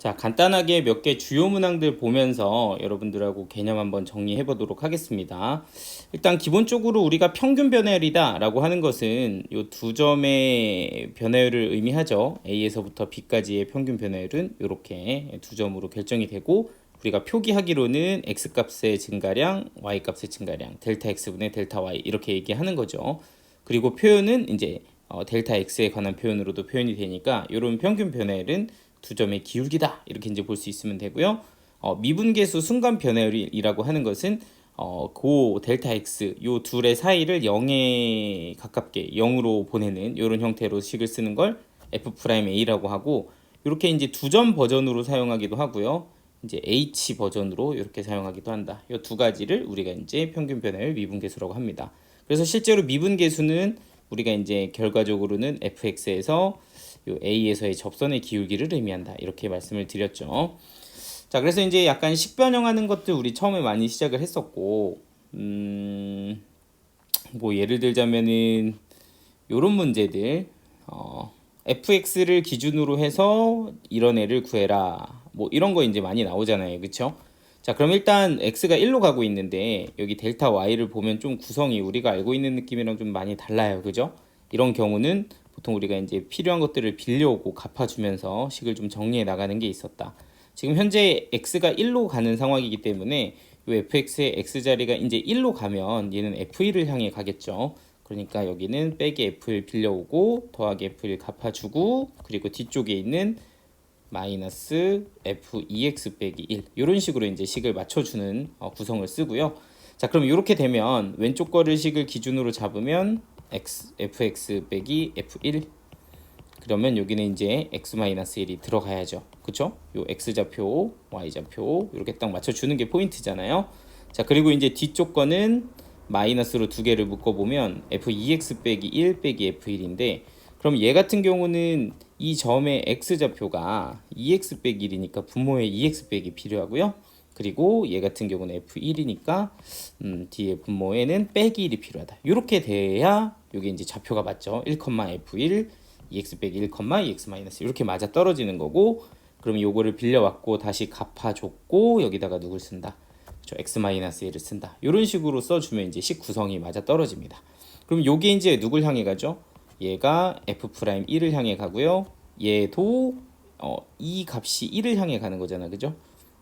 자, 간단하게 몇 개 주요 문항들 보면서 여러분들하고 개념 한번 정리해 보도록 하겠습니다. 일단 기본적으로 우리가 평균 변화율이다 라고 하는 것은 이 두 점의 변화율을 의미하죠. A에서부터 B까지의 평균 변화율은 이렇게 두 점으로 결정이 되고, 우리가 표기하기로는 X값의 증가량, Y값의 증가량, 델타 X분의 델타 Y 이렇게 얘기하는 거죠. 그리고 표현은 이제 델타 X에 관한 표현으로도 표현이 되니까 이런 평균 변화율은 두 점의 기울기다 이렇게 이제 볼 수 있으면 되고요. 미분계수 순간 변화율이라고 하는 것은 고 델타 x 요 둘의 사이를 0에 가깝게 0으로 보내는 이런 형태로 식을 쓰는 걸 f'a라고 하고, 이렇게 이제 두 점 버전으로 사용하기도 하고요. 이제 h 버전으로 이렇게 사용하기도 한다. 이 두 가지를 우리가 이제 평균 변화율 미분계수라고 합니다. 그래서 실제로 미분계수는 우리가 이제 결과적으로는 fx에서 요 a에서의 접선의 기울기를 의미한다 이렇게 말씀을 드렸죠. 자, 그래서 이제 약간 식변형하는 것들 우리 처음에 많이 시작을 했었고, 뭐 예를 들자면은 요런 문제들, fx를 기준으로 해서 이런 애를 구해라 뭐 이런 거 이제 많이 나오잖아요, 그쵸? 자, 그럼 일단 x가 1로 가고 있는데 여기 델타 y를 보면 좀 구성이 우리가 알고 있는 느낌이랑 좀 많이 달라요, 그죠? 이런 경우는 보통 우리가 이제 필요한 것들을 빌려오고 갚아주면서 식을 좀 정리해 나가는 게 있었다. 지금 현재 x가 1로 가는 상황이기 때문에 이 fx의 x자리가 이제 1로 가면 얘는 f1을 향해 가겠죠. 그러니까 여기는 빼기 f1 빌려오고 더하기 f1 갚아주고, 그리고 뒤쪽에 있는 마이너스 f2x 빼기 1 이런 식으로 이제 식을 맞춰주는 구성을 쓰고요. 자, 그럼 이렇게 되면 왼쪽 거를 식을 기준으로 잡으면 fx 빼기 f1, 그러면 여기는 이제 x-1이 들어가야죠. 그쵸? 요 x좌표, y좌표 이렇게 딱 맞춰주는 게 포인트잖아요. 자, 그리고 이제 뒤쪽 거는 마이너스로 두 개를 묶어보면 f2x 빼기 1 빼기 f1인데, 그럼 얘 같은 경우는 이 점의 x좌표가 2x 빼기 1이니까 분모에 2x 빼기 필요하고요. 그리고 얘 같은 경우는 f1이니까 뒤에 분모에는 빼기 1이 필요하다. 이렇게 돼야 이게 이제 좌표가 맞죠. 1, f1, 2x 빼기 1, 2x 마이너스 이렇게 맞아 떨어지는 거고, 그럼 요거를 빌려왔고 다시 갚아줬고 여기다가 누굴 쓴다? 저 x-1을 쓴다. 이런 식으로 써주면 이제 식 구성이 맞아 떨어집니다. 그럼 요게 이제 누굴 향해 가죠? 얘가 f'1을 향해 가고요. 얘도 이 값이 1을 향해 가는 거잖아, 그죠?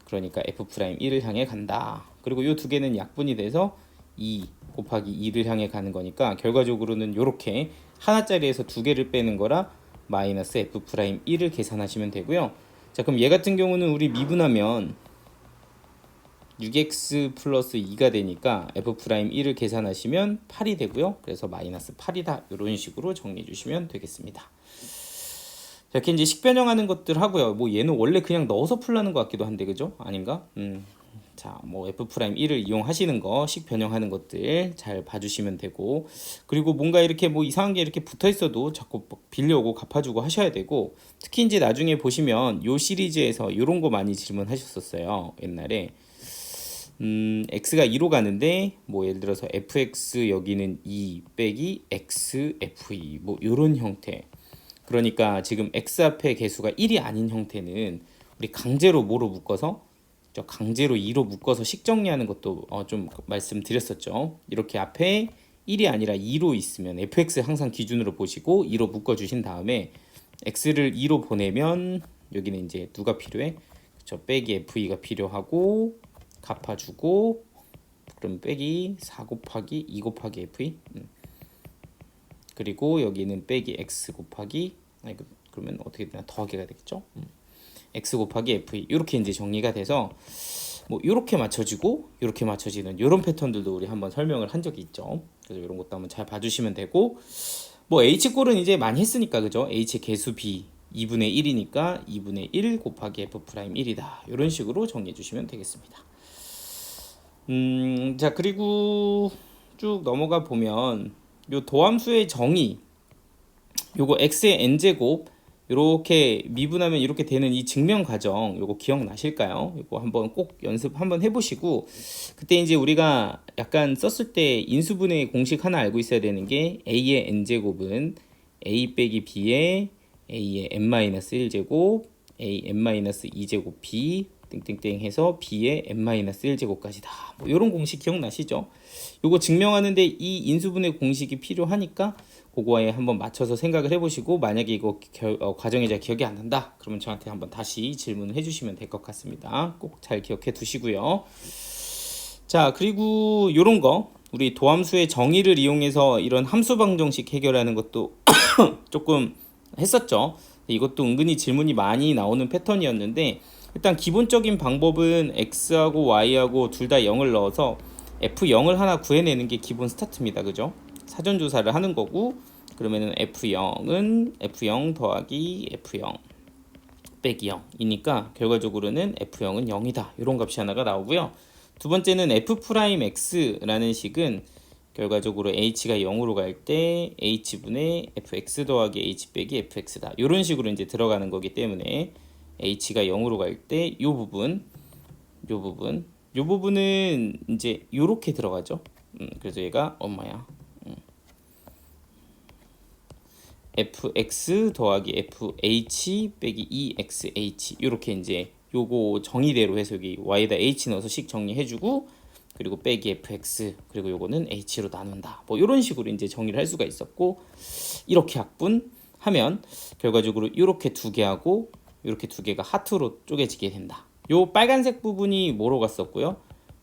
그러니까 f'1을 향해 간다. 그리고 이 두 개는 약분이 돼서 2 곱하기 2를 향해 가는 거니까 결과적으로는 이렇게 하나짜리에서 두 개를 빼는 거라 마이너스 f'1을 계산하시면 되고요. 자, 그럼 얘 같은 경우는 우리 미분하면 6x 플러스 2가 되니까 f'1을 계산하시면 8이 되고요. 그래서 마이너스 8이다. 이런 식으로 정리해 주시면 되겠습니다. 이렇게 이제 식변형하는 것들 하고요. 뭐 얘는 원래 그냥 넣어서 풀라는 것 같기도 한데, 그죠? 아닌가? 자, 뭐 f'1을 이용하시는 거, 식 변형하는 것들 잘 봐주시면 되고, 그리고 뭔가 이렇게 뭐 이상한 게 이렇게 붙어 있어도 자꾸 빌려오고 갚아주고 하셔야 되고, 특히 이제 나중에 보시면 요 시리즈에서 이런 거 많이 질문하셨었어요, 옛날에. x가 2로 가는데 뭐 예를 들어서 fx 여기는 2 빼기 x f2 뭐 이런 형태. 그러니까 지금 x 앞에 개수가 1이 아닌 형태는 우리 강제로 뭐로 묶어서, 강제로 2로 묶어서 식 정리하는 것도 좀 말씀드렸었죠. 이렇게 앞에 1이 아니라 2로 있으면 fx 항상 기준으로 보시고 2로 묶어 주신 다음에 x를 2로 보내면 여기는 이제 누가 필요해? 저 빼기 f2가 필요하고 갚아주고, 그럼 빼기 4 곱하기 2 곱하기 f2, 그리고 여기는 빼기 x 곱하기, 그러면 어떻게 되나 더하기가 되겠죠. x 곱하기 f2 이렇게 이제 정리가 돼서 뭐 이렇게 맞춰지고 이렇게 맞춰지는 이런 패턴들도 우리 한번 설명을 한 적이 있죠. 그래서 이런 것도 한번 잘 봐주시면 되고, 뭐 h꼴은 이제 많이 했으니까, 그죠? h 개수 b 2분의 1이니까 2분의 1 곱하기 f'1이다. 이런 식으로 정리해 주시면 되겠습니다. 자, 그리고 쭉 넘어가 보면 요 도함수의 정의, 요거 x의 n제곱 이렇게 미분하면 이렇게 되는 이 증명 과정, 요거 기억나실까요? 요거 한번 꼭 연습 한번 해보시고, 그때 이제 우리가 약간 썼을 때 인수분해 공식 하나 알고 있어야 되는 게 a의 n제곱은 a 빼기 b의 a의 n-1제곱 a n-2제곱 b 땡땡땡 해서 b의 n-1제곱까지다. 뭐 이런 공식 기억나시죠? 요거 증명하는데 이 인수분해 공식이 필요하니까 그거에 한번 맞춰서 생각을 해보시고, 만약에 이거 과정이 잘 기억이 안 난다 그러면 저한테 한번 다시 질문을 해주시면 될 것 같습니다. 꼭 잘 기억해 두시고요. 자, 그리고 요런 거 우리 도함수의 정의를 이용해서 이런 함수 방정식 해결하는 것도 조금 했었죠. 이것도 은근히 질문이 많이 나오는 패턴이었는데, 일단 기본적인 방법은 x하고 y하고 둘 다 0을 넣어서 f0을 하나 구해내는 게 기본 스타트입니다. 그죠? 사전 조사를 하는 거고, 그러면은 f0은 f0 더하기 f0 빼기 0이니까 결과적으로는 f0은 0이다. 이런 값이 하나가 나오고요. 두 번째는 f'x라는 식은 결과적으로 h가 0으로 갈 때 h분의 fx 더하기 h 빼기 fx다. 이런 식으로 이제 들어가는 거기 때문에 h가 0으로 갈 때 요 부분은 이제 요렇게 들어가죠. 그래서 얘가 얼마야? fx 더하기 fh 빼기 2xh 이렇게 이제 요거 정의대로 해서 여기 y에다 h 넣어서 식 정리해주고, 그리고 빼기 fx, 그리고 요거는 h로 나눈다. 뭐 이런 식으로 이제 정리를 할 수가 있었고, 이렇게 약분하면 결과적으로 이렇게 두 개하고 이렇게 두 개가 하트로 쪼개지게 된다. 요 빨간색 부분이 뭐로 갔었고요?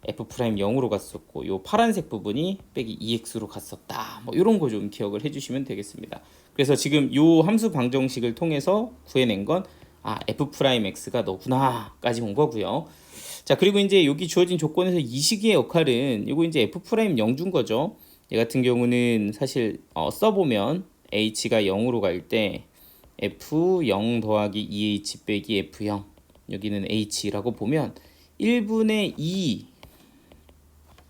f'0으로 갔었고, 요 파란색 부분이 빼기 2x로 갔었다. 뭐 이런 거 좀 기억을 해주시면 되겠습니다. 그래서 지금 요 함수 방정식을 통해서 구해낸 건 f'x가 너구나까지 온 거고요. 자, 그리고 이제 여기 주어진 조건에서 이 식의 역할은 이거 이제 f'0 준 거죠. 얘 같은 경우는 사실 써보면 h가 0으로 갈 때 f0 더하기 2h 빼기 f0, 여기는 h라고 보면 1분의 2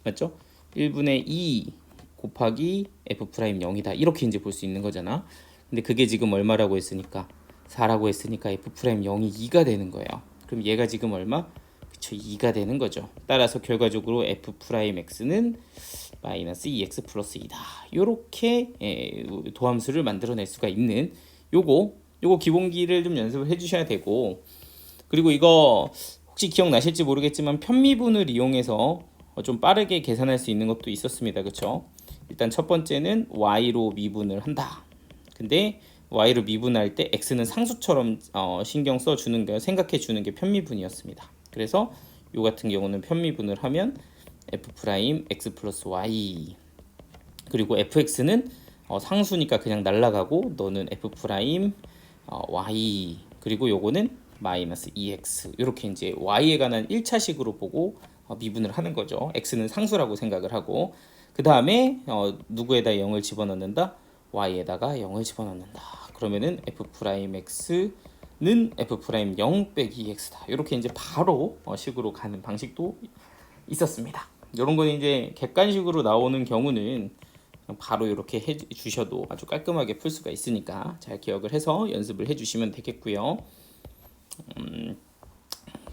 맞죠? 1분의 2 곱하기 f'0이다. 이렇게 이제 볼 수 있는 거잖아. 근데 그게 지금 얼마라고 했으니까 4라고 했으니까 f'0이 2가 되는 거예요. 그럼 얘가 지금 얼마? 그쵸, 2가 되는 거죠. 따라서 결과적으로 f'x는 마이너스 2x 플러스 2다. 요렇게 도함수를 만들어낼 수가 있는 요거 기본기를 좀 연습을 해주셔야 되고, 그리고 이거 혹시 기억나실지 모르겠지만 편미분을 이용해서 좀 빠르게 계산할 수 있는 것도 있었습니다. 그쵸? 일단 첫 번째는 y로 미분을 한다. 근데 y로 미분할 때 x는 상수처럼 신경 써주는 거, 생각해 주는 게 편미분이었습니다. 그래서 요 같은 경우는 편미분을 하면 f'x 플러스 y, 그리고 fx는 상수니까 그냥 날라가고 너는 f' y, 그리고 요거는 마이너스 2x, 이렇게 이제 y에 관한 1차식으로 보고 미분을 하는 거죠. x는 상수라고 생각을 하고, 그 다음에 누구에다 0을 집어넣는다? y에다가 0을 집어넣는다. 그러면은 f'x는 f'0 빼기 x다. 이렇게 이제 바로 식으로 가는 방식도 있었습니다. 이런 건 이제 객관식으로 나오는 경우는 바로 이렇게 해 주셔도 아주 깔끔하게 풀 수가 있으니까 잘 기억을 해서 연습을 해 주시면 되겠고요.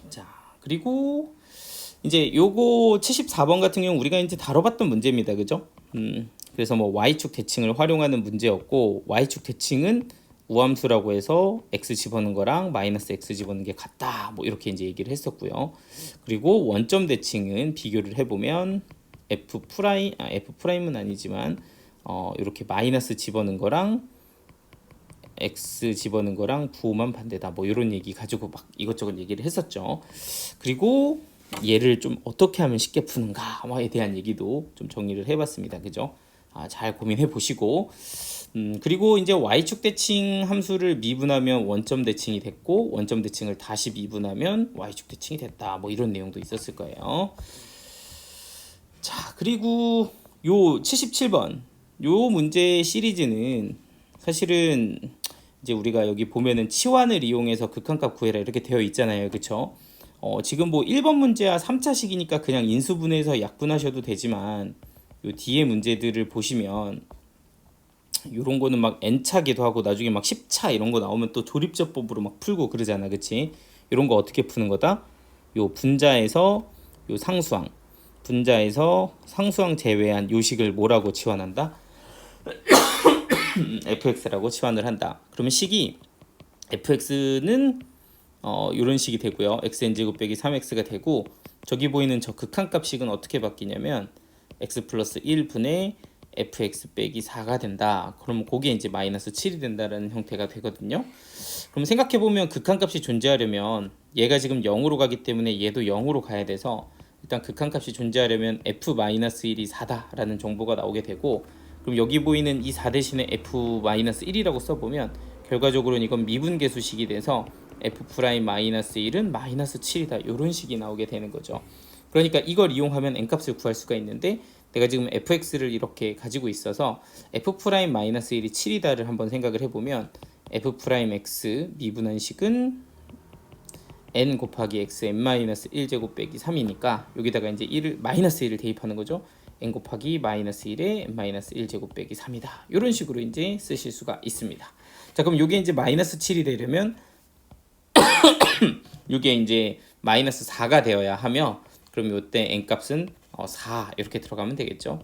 자, 그리고 이제 요거 74번 같은 경우 우리가 이제 다뤄봤던 문제입니다. 그죠? 그래서 뭐 y축 대칭을 활용하는 문제였고, y축 대칭은 우함수라고 해서 x 집어넣는 거랑 마이너스 x 집어넣는 게 같다. 뭐 이렇게 이제 얘기를 했었고요. 그리고 원점 대칭은 비교를 해보면 f'은 아니지만 이렇게 마이너스 집어넣는 거랑 x 집어넣는 거랑 부호만 반대다. 뭐 이런 얘기 가지고 막 이것저것 얘기를 했었죠. 그리고 얘를 좀 어떻게 하면 쉽게 푸는가에 대한 얘기도 좀 정리를 해봤습니다. 그죠? 잘 고민해 보시고, 그리고 이제 y축 대칭 함수를 미분하면 원점 대칭이 됐고, 원점 대칭을 다시 미분하면 y축 대칭이 됐다. 뭐 이런 내용도 있었을 거예요. 자, 그리고 요 77번 요 문제 시리즈는 사실은 이제 우리가 여기 보면은 치환을 이용해서 극한값 구해라 이렇게 되어 있잖아요. 그쵸? 지금 뭐 1번 문제야 3차식이니까 그냥 인수분해해서 약분하셔도 되지만, 요 뒤에 문제들을 보시면 요런 거는 막 n차기도 하고 나중에 막 10차 이런 거 나오면 또 조립제법으로 막 풀고 그러잖아. 그치? 이런 거 어떻게 푸는 거다? 요 분자에서 요 상수항, 분자에서 상수항 제외한 요식을 뭐라고 치환한다? fx라고 치환을 한다. 그러면 식이 fx는 이런 식이 되고요. xn제곱 빼기 3x가 되고, 저기 보이는 저 극한값식은 어떻게 바뀌냐면 x 플러스 1분의 fx 빼기 4가 된다. 그럼 그게 이제 마이너스 7이 된다라는 형태가 되거든요. 그럼 생각해보면 극한값이 존재하려면 얘가 지금 0으로 가기 때문에 얘도 0으로 가야 돼서, 일단 극한값이 존재하려면 f-1이 4다라는 정보가 나오게 되고, 그럼 여기 보이는 이 4 대신에 f-1이라고 써보면 결과적으로는 이건 미분계수식이 돼서 f'-1은 마이너스 7이다, 이런 식이 나오게 되는 거죠. 그러니까 이걸 이용하면 n값을 구할 수가 있는데, 내가 지금 fx를 이렇게 가지고 있어서 f'-1이 7이다를 한번 생각을 해보면 f'x 미분한식은 n 곱하기 x n-1제곱 빼기 3이니까 여기다가 이제 1을 마이너스 1을 대입하는 거죠. n 곱하기 마이너스 1에 n-1제곱 빼기 3이다. 이런 식으로 이제 쓰실 수가 있습니다. 자, 그럼 이게 이제 마이너스 7이 되려면 이게 이제 마이너스 4가 되어야 하며, 그럼 이때 n 값은 4 이렇게 들어가면 되겠죠.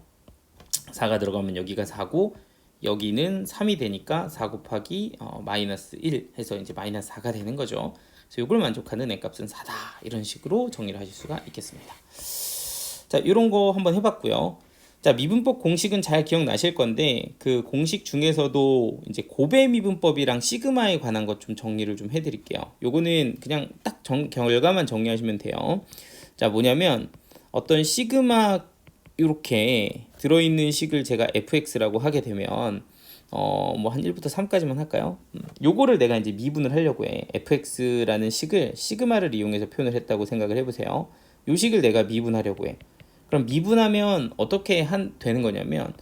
4가 들어가면 여기가 4고 여기는 3이 되니까 4 곱하기 마이너스 1 해서 이제 마이너스 4가 되는 거죠. 그래서 이걸 만족하는 n값은 4다, 이런 식으로 정리를 하실 수가 있겠습니다. 자, 이런 거 한번 해봤고요. 자, 미분법 공식은 잘 기억나실 건데, 그 공식 중에서도 이제 고배 미분법이랑 시그마에 관한 것 좀 정리를 좀 해드릴게요. 요거는 그냥 딱 결과만 정리하시면 돼요. 자, 뭐냐면 어떤 시그마 이렇게 들어있는 식을 제가 fx라고 하게 되면 뭐 한 1부터 3까지만 할까요? 요거를 내가 이제 미분을 하려고 해. fx라는 식을 시그마를 이용해서 표현을 했다고 생각을 해보세요. 요 식을 내가 미분하려고 해. 그럼 미분하면 어떻게 되는 거냐면,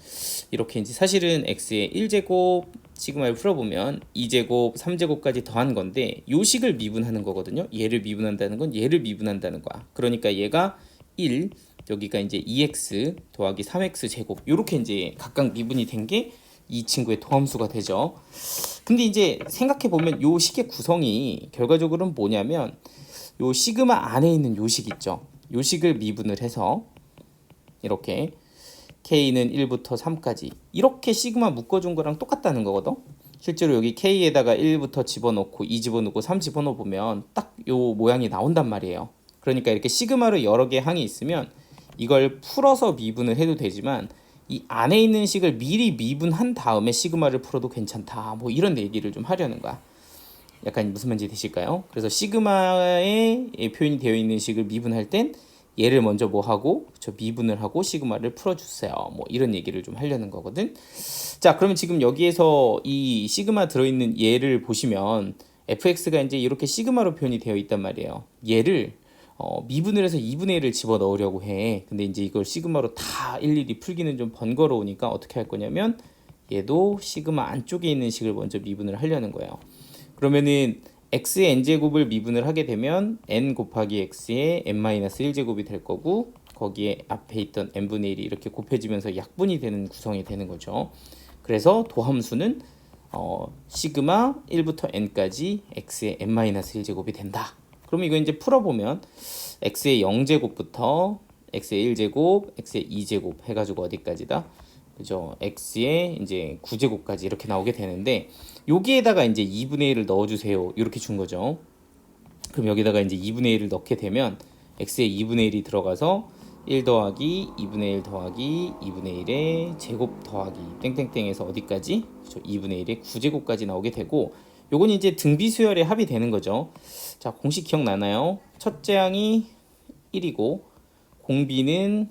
이렇게 이제 사실은 x의 1제곱 시그마를 풀어보면 2제곱, 3제곱까지 더한 건데, 요 식을 미분하는 거거든요. 얘를 미분한다는 건 얘를 미분한다는 거야. 그러니까 얘가 1, 여기가 이제 2x 더하기 3x 제곱, 요렇게 이제 각각 미분이 된 게 이 친구의 도함수가 되죠. 근데 이제 생각해 보면 요 식의 구성이 결과적으로는 뭐냐면, 요 시그마 안에 있는 요 식 있죠. 요 식을 미분을 해서 이렇게 k는 1부터 3까지 이렇게 시그마 묶어준 거랑 똑같다는 거거든. 실제로 여기 k에다가 1부터 집어넣고 2 집어넣고 3 집어넣어 보면 딱 요 모양이 나온단 말이에요. 그러니까 이렇게 시그마로 여러 개 항이 있으면 이걸 풀어서 미분을 해도 되지만, 이 안에 있는 식을 미리 미분한 다음에 시그마를 풀어도 괜찮다, 뭐 이런 얘기를 좀 하려는 거야. 약간 무슨 말인지 되실까요? 그래서 시그마에 표현이 되어 있는 식을 미분할 땐 얘를 먼저 뭐 하고 저 미분을 하고 시그마를 풀어주세요, 뭐 이런 얘기를 좀 하려는 거거든. 자, 그러면 지금 여기에서 이 시그마 들어있는 얘를 보시면 fx가 이제 이렇게 시그마로 표현이 되어 있단 말이에요. 얘를 미분을 해서 2분의 1을 집어넣으려고 해. 근데 이제 이걸 시그마로 다 일일이 풀기는 좀 번거로우니까 어떻게 할 거냐면, 얘도 시그마 안쪽에 있는 식을 먼저 미분을 하려는 거예요. 그러면은 x의 n제곱을 미분을 하게 되면 n 곱하기 x의 n-1제곱이 될 거고, 거기에 앞에 있던 n분의 1이 이렇게 곱해지면서 약분이 되는 구성이 되는 거죠. 그래서 도함수는 시그마 1부터 n까지 x의 n-1제곱이 된다. 그럼 이거 이제 풀어보면 x의 0제곱부터 x의 1제곱, x의 2제곱 해가지고 어디까지다? 그죠? x의 이제 9제곱까지 이렇게 나오게 되는데, 여기에다가 이제 2분의 1을 넣어주세요, 이렇게 준 거죠. 그럼 여기다가 이제 2분의 1을 넣게 되면 x의 2분의 1이 들어가서 1 더하기 2분의 1 더하기 2분의 1의 제곱 더하기 땡땡땡에서 어디까지? 그죠? 2분의 1의 9제곱까지 나오게 되고, 요건 이제 등비수열의 합이 되는 거죠. 자, 공식 기억나나요? 첫째 항이 1이고 공비는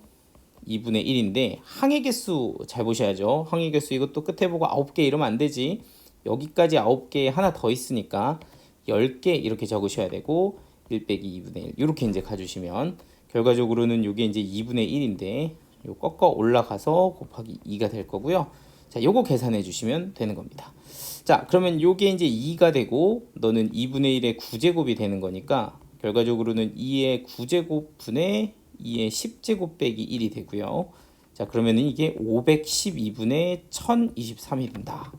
2분의 1인데 항의 개수 잘 보셔야죠. 항의 개수 이것도 끝에 보고 9개 이러면 안 되지. 여기까지 9개 하나 더 있으니까 10개 이렇게 적으셔야 되고, 1 빼기 2분의 1 이렇게 이제 가주시면 결과적으로는 이게 이제 2분의 1인데 요 꺾어 올라가서 곱하기 2가 될 거고요. 자, 요거 계산해 주시면 되는 겁니다. 자, 그러면 요게 이제 2가 되고 너는 2분의 1의 9제곱이 되는 거니까 결과적으로는 2의 9제곱 분의 2의 10제곱 빼기 1이 되고요. 자, 그러면은 이게 512분의 1023이 된다.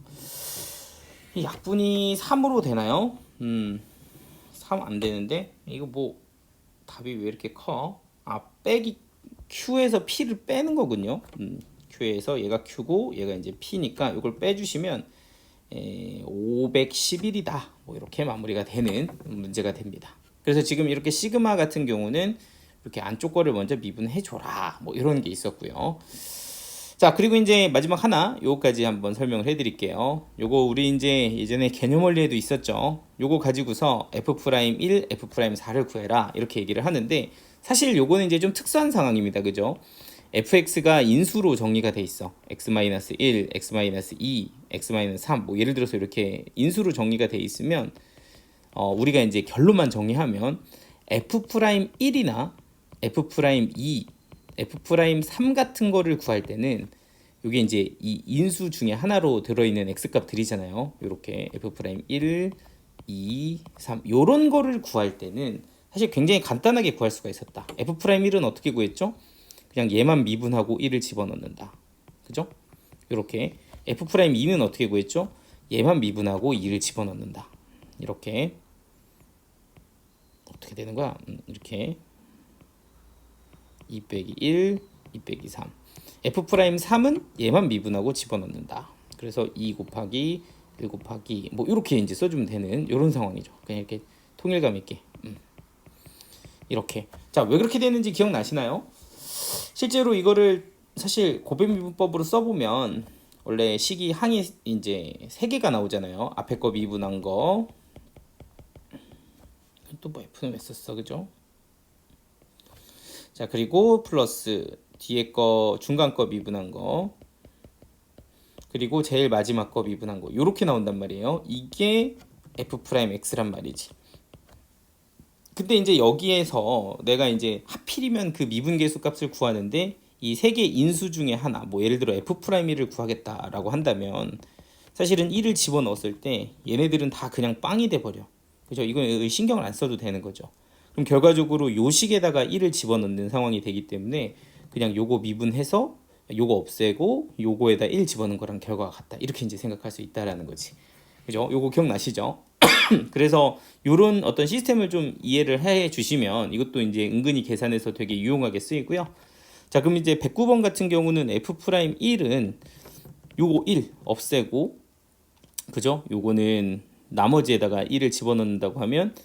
이 약분이 3으로 되나요? 3 안 되는데 이거 뭐 답이 왜 이렇게 커? 빼기 Q에서 P를 빼는 거군요. Q에서 얘가 Q고 얘가 이제 P니까 이걸 빼주시면 511이다. 뭐 이렇게 마무리가 되는 문제가 됩니다. 그래서 지금 이렇게 시그마 같은 경우는 이렇게 안쪽 거를 먼저 미분해 줘라. 뭐 이런 게 있었고요. 자, 그리고 이제 마지막 하나 요거까지 한번 설명을 해 드릴게요. 요거 우리 이제 예전에 개념 원리에도 있었죠. 요거 가지고서 F'1, F'4를 구해라. 이렇게 얘기를 하는데 사실 요거는 이제 좀 특수한 상황입니다. 그죠? fx가 인수로 정리가 돼 있어. x-1, x-2, x-3 뭐 예를 들어서 이렇게 인수로 정리가 돼 있으면 우리가 이제 결론만 정리하면 f'1이나 f'2, f'3 같은 거를 구할 때는 이게 이제 이 인수 중에 하나로 들어있는 x값들이잖아요. 이렇게 f'1, 2, 3 요런 거를 구할 때는 사실 굉장히 간단하게 구할 수가 있었다. f'1은 어떻게 구했죠? 그냥 얘만 미분하고 1을 집어넣는다. 그죠? 이렇게 f'2는 어떻게 구했죠? 얘만 미분하고 2를 집어넣는다. 이렇게 어떻게 되는 거야? 이렇게 2 빼기 1, 2 빼기 3. f'3은 얘만 미분하고 집어넣는다. 그래서 2 곱하기 1 곱하기 뭐 이렇게 이제 써주면 되는 이런 상황이죠. 그냥 이렇게 통일감 있게 이렇게. 자, 왜 그렇게 되는지 기억나시나요? 실제로 이거를 사실 고배미분법으로 써보면 원래 식이 항이 이제 3개가 나오잖아요. 앞에 거 미분한 거. 또 뭐 F는 왜 썼어, 그죠? 자, 그리고 플러스 뒤에 거 중간 거 미분한 거. 그리고 제일 마지막 거 미분한 거. 요렇게 나온단 말이에요. 이게 F'X란 말이지. 근데 이제 여기에서 내가 이제 하필이면 그 미분계수 값을 구하는데 이 세 개 인수 중에 하나, 뭐 예를 들어 F'를 구하겠다라고 한다면 사실은 1을 집어넣었을 때 얘네들은 다 그냥 빵이 돼버려. 그죠? 이건 신경을 안 써도 되는 거죠. 그럼 결과적으로 요 식에다가 1을 집어넣는 상황이 되기 때문에 그냥 요거 미분해서 요거 없애고 요거에다 1 집어넣는 거랑 결과가 같다. 이렇게 이제 생각할 수 있다라는 거지. 그죠? 요거 기억나시죠? 그래서 이런 어떤 시스템을 좀 이해를 해 주시면 이것도 이제 은근히 계산에서 되게 유용하게 쓰이고요. 자, 그럼 이제 109번 같은 경우는 F'1은 요거 1 없애고, 그죠? 요거는 나머지에다가 1을 집어넣는다고 하면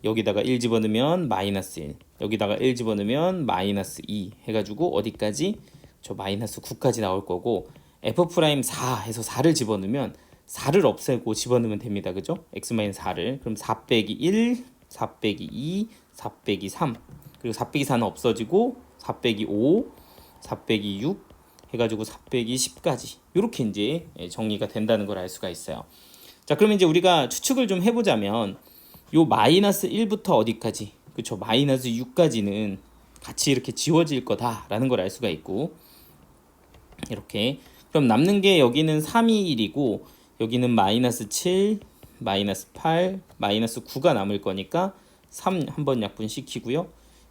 여기다가 1 집어넣으면 마이너스 1, 여기다가 1 집어넣으면 마이너스 2 해가지고 어디까지? 저 마이너스 9까지 나올 거고, F'4 해서 4를 집어넣으면 4를 없애고 집어넣으면 됩니다. 그죠? x-4를. 그럼 4 빼기 1, 4 빼기 2, 4 빼기 3. 그리고 4 빼기 4는 없어지고 4 빼기 5, 4 빼기 6 해가지고 4 빼기 10까지. 이렇게 이제 정리가 된다는 걸 알 수가 있어요. 자, 그러면 이제 우리가 추측을 좀 해보자면 요 마이너스 1부터 어디까지? 그쵸? 마이너스 6까지는 같이 이렇게 지워질 거다라는 걸 알 수가 있고, 이렇게. 그럼 남는 게 여기는 3이 1이고 여기는 마이너스 7, 마이너스 8, 마이너스 9가 남을 거니까 3 한번 약분시키고요.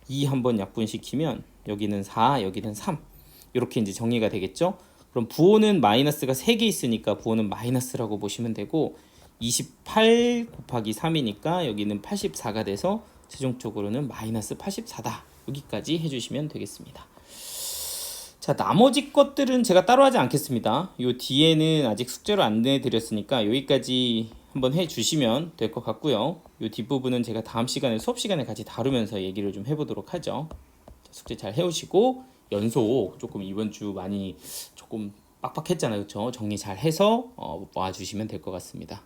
2 한번 약분시키면 여기는 4, 여기는 3. 이렇게 이제 정리가 되겠죠. 그럼 부호는 마이너스가 3개 있으니까 부호는 마이너스라고 보시면 되고 28 곱하기 3이니까 여기는 84가 돼서 최종적으로는 마이너스 84다. 여기까지 해주시면 되겠습니다. 자, 나머지 것들은 제가 따로 하지 않겠습니다. 요 뒤에는 아직 숙제로 안 내드렸으니까 여기까지 한번 해주시면 될 것 같고요. 요 뒷부분은 제가 다음 시간에 수업 시간에 같이 다루면서 얘기를 좀 해보도록 하죠. 자, 숙제 잘 해오시고 연속 조금 이번 주 많이 조금 빡빡했잖아요. 그렇죠? 정리 잘 해서 와주시면 될 것 같습니다.